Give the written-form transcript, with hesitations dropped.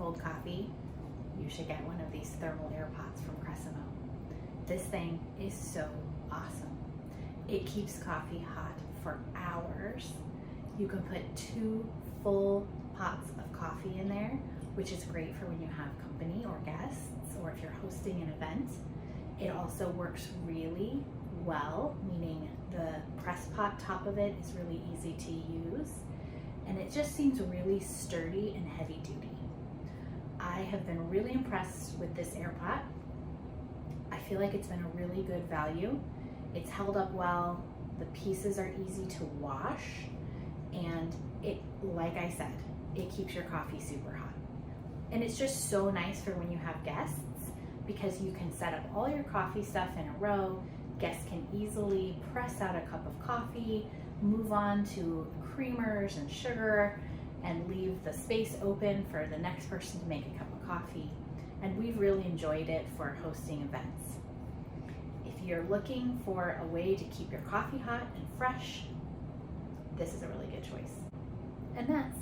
cold coffee, you should get one of these thermal AIRPOTs from Cresimo. This thing is so awesome. It keeps coffee hot for hours. You can put 2 full pots of coffee in there, which is great for when you have company or guests, or if you're hosting an event. It also works really well, meaning the press pot top of it is really easy to use, and it just seems really sturdy and heavy duty. I have been really impressed with this AIRPOT. I feel like it's been a really good value. It's held up well, the pieces are easy to wash, and it, like I said, it keeps your coffee super hot. And it's just so nice for when you have guests, because you can set up all your coffee stuff in a row. Guests can easily press out a cup of coffee, move on to creamers and sugar, and leave the space open for the next person to make a cup of coffee. And we've really enjoyed it for hosting events. If you're looking for a way to keep your coffee hot and fresh, this is a really good choice. And that's